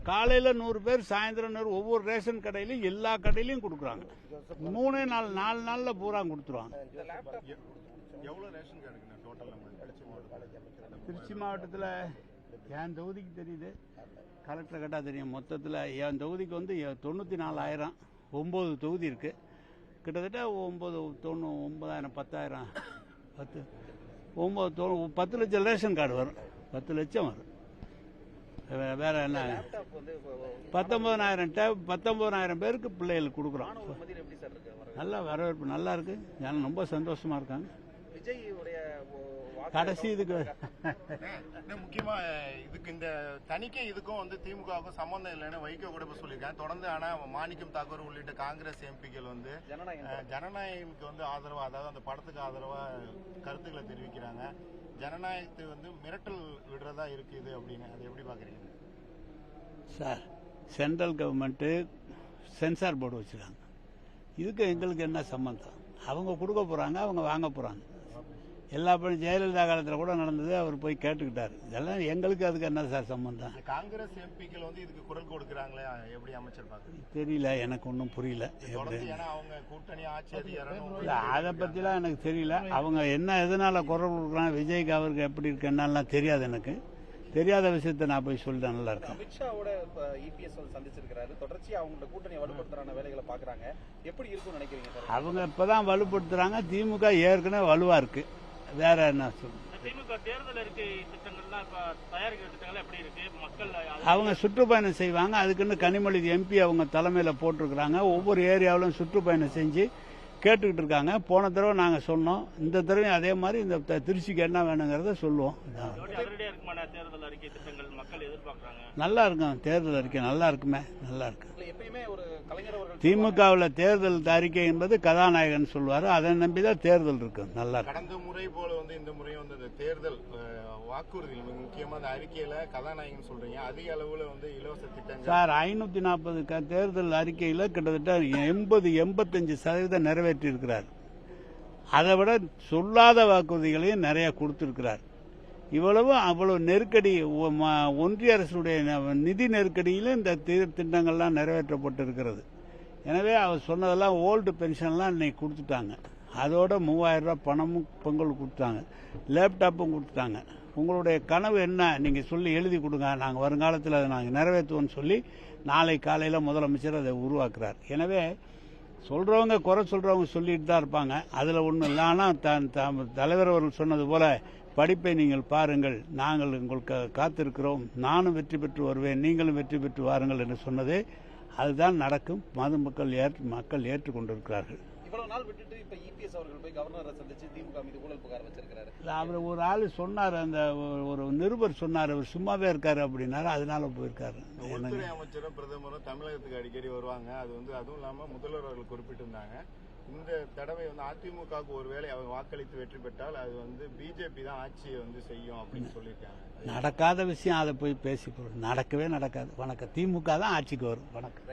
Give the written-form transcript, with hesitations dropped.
காலையில் 100 பேர், சாயந்தரம் 100, ஒவ்வொரு ரேஷன் கடையிலையும் எல்லா கடையிலையும் கொடுக்குறாங்க. 3 நாள் 4 நாளில் பூரா கொடுத்துருவாங்க. திருச்சி மாவட்டத்தில் என் தொகுதிக்கு தெரியுது, கலெக்டர் கேட்டால் தெரியும். மொத்தத்தில் என் தொகுதிக்கு வந்து 94,000, 9 தொகுதி இருக்குது. கிட்டத்தட்ட 9,000, 10,000, 10 லட்சம் ரேஷன் கார்டு வரும். 10 லட்சம் வரும். வேற என்ன, 19,000 டேப், 19,000 பேருக்கு பிள்ளைகளுக்கு கொடுக்குறோம். நல்ல வரவேற்பு, நல்லா இருக்கு. ஜனம் ரொம்ப சந்தோஷமா இருக்காங்க. கடைசி இதுக்கு முக்கியமா இதுக்கு இந்த தணிக்கை இதுக்கும் வந்து திமுகவுக்கும் சம்பந்தம் இல்லைன்னு வைகோ கூட சொல்லியிருக்காங்க தொடர்ந்து. ஆனா மாணிக்கம் தாக்கூர் உள்ளிட்ட காங்கிரஸ் எம்பிக்கள் வந்து ஜனநாயகனுக்கு வந்து ஆதரவா, அதாவது அந்த படத்துக்கு ஆதரவா கருத்துக்களை தெரிவிக்கிறாங்க. ஜனநாயகத்தை வந்து மிரட்டல் விடுறதா இருக்குது அப்படின்னு, அதை எப்படி பாக்குறீங்க sir? Central government censor board வச்சுருக்காங்க. இதுக்கு எங்களுக்கு என்ன சம்பந்தம்? அவங்க கொடுக்க போறாங்க, அவங்க வாங்க போறாங்க. எல்லா பணம் ஜெயலலிதா காலத்தில் கூட நடந்தது. அவர் போய் கேட்டுக்கிட்டாரு. இதெல்லாம் எங்களுக்கு அதுக்கு என்ன சார் சம்பந்தம்? காங்கிரஸ் எம்பிக்கள் வந்து இதுக்கு குரல் கொடுக்குறாங்களே, எப்படி அமைச்சர் பாக்குறீங்க? தெரியல, எனக்கு ஒன்றும் புரியல. அவங்க கூட்டணி ஆட்சி அதிகாரம் அதை பற்றிலாம் எனக்கு தெரியல. அவங்க என்ன எதனால குரல் கொடுக்குறாங்க, விஜய்க்கு அவருக்கு எப்படி இருக்கு என்னெல்லாம் தெரியாது. எனக்கு தெரியாத விஷயத்த நான் போய் சொல்லிட்டேன். நல்லா இருக்கும். அமித்ஷாவோட இபிஎஸ் சந்திச்சிருக்கிறாரு. தொடர்ச்சியா அவங்களோட கூட்டணி வலுப்படுத்துறான வேலைகளை பாக்குறாங்க. எப்படி இருக்கும்னு நினைக்கிறீங்க? அவங்க இப்பதான் வலுப்படுத்துறாங்க. திமுக ஏற்கனவே வலுவா இருக்கு. வேற என்ன சொல்லுங்க? திமுக தேர்தல் அறிக்கை திட்டங்கள்லாம் இப்ப தயாரிக்கிற திட்டங்கள் எப்படி இருக்கு? மக்கள் அவங்க சுற்றுப்பயணம் செய்வாங்க. அதுக்குன்னு கனிமொழி எம்பி அவங்க தலைமையில போட்டிருக்கிறாங்க. ஒவ்வொரு ஏரியாவிலும் சுற்றுப்பயணம் செஞ்சு கேட்டுக்கிட்டு இருக்காங்க. போன தடவை நாங்க சொன்னோம், இந்த தடவையும் அதே மாதிரி இந்த திருச்சிக்கு என்ன வேணுங்கிறத சொல்லுவோம். தேர்தல் அறிக்கை திட்டங்கள் மக்கள் எதிர்பார்க்கறாங்க. நல்லா இருக்கும். தேர்தல் அறிக்கை நல்லா இருக்குமே, நல்லா இருக்கு. திமுகவில் தேர்தல் அறிக்கை என்பது கதாநாயகன் சொல்வாரு. அதை நம்பிதான் தேர்தல் இருக்கு. நல்லா இருக்கு. கடந்த முறை போல வந்து இந்த முறையும் வந்து தேர்தல் வாக்குறுதிகள் முக்கியமா அந்த அறிக்கையில கதாநாயகன் சொல்றீங்க. அதிக அளவுல வந்து இலவச திட்டங்கள் சார் 540 தேர்தல் அறிக்கையில கிட்டத்தட்ட 80-85% நிறைவேற்றி இருக்கிறார். அதை விட சொல்லாத வாக்குறுதிகளையும் நிறைய கொடுத்திருக்கிறார். அவ்வளவு நெருக்கடி, ஒன்றிய அரசுடைய நிதி நெருக்கடியில இந்த திட்டங்கள்லாம் நிறைவேற்றப்பட்டிருக்கிறது. எனவே அவர் சொன்னதெல்லாம் ஓல்டு பென்ஷன்லாம் இன்னைக்கு கொடுத்துட்டாங்க. அதோட 3000 ரூபாய் பணமும் பொங்கல் கொடுத்தாங்க, லேப்டாப்பும் கொடுத்துட்டாங்க. உங்களுடைய கனவு என்ன நீங்க சொல்லி எழுதி கொடுங்க, நாங்கள் வருங்காலத்தில் அதை நாங்கள் நிறைவேற்றுவோம்னு சொல்லி நாளை காலையில் முதலமைச்சர் அதை உருவாக்குறார். எனவே சொல்றவங்க குறை சொல்றவங்க சொல்லிட்டு தான் இருப்பாங்க. அதுல ஒன்றும் இல்லை. ஆனால் தலைவர் அவர்கள் சொன்னது போல படிப்பை நீங்கள் பாருங்கள், நாங்கள் உங்களுக்கு காத்திருக்கிறோம், நானும் வெற்றி பெற்று வருவேன், நீங்களும் வெற்றி பெற்று வாருங்கள் என்று சொன்னதே அதுதான் நடக்கும். மக்கள் ஏற்றுக்கொண்டிருக்கிறார்கள். இவ்வளவு நாள் விட்டுட்டு இப்ப இபிஎஸ் அவர்கள் போய் கவர்னரை சந்திச்சு திமுக மீது ஊழல் புகார் வச்சிருக்காரு. அவர் ஒரு ஆளு சொன்னார், அந்த ஒரு நிருபர் சொன்னார், அவர் சும்மாவே இருக்காரு அப்படின்னாரு. அதனால போயிருக்காரு. உள்துறை அமைச்சரும் பிரதமரும் தமிழகத்துக்கு அடிக்கடி வருவாங்க. அது வந்து அதுவும் இல்லாம முதல்வர் அவர்கள் குறிப்பிட்டிருந்தாங்க. இந்த தடவை வந்து அதிமுகவுக்கு ஒருவேளை அவங்க வாக்களித்து வெற்றி பெற்றால் அது வந்து பிஜேபி தான் ஆட்சியை வந்து செய்யும் அப்படின்னு சொல்லியிருக்காங்க. நடக்காத விஷயம் அதை போய் பேசி நடக்கவே நடக்காது. வணக்கம். திமுக தான் ஆட்சிக்கு வரும். வணக்கம்.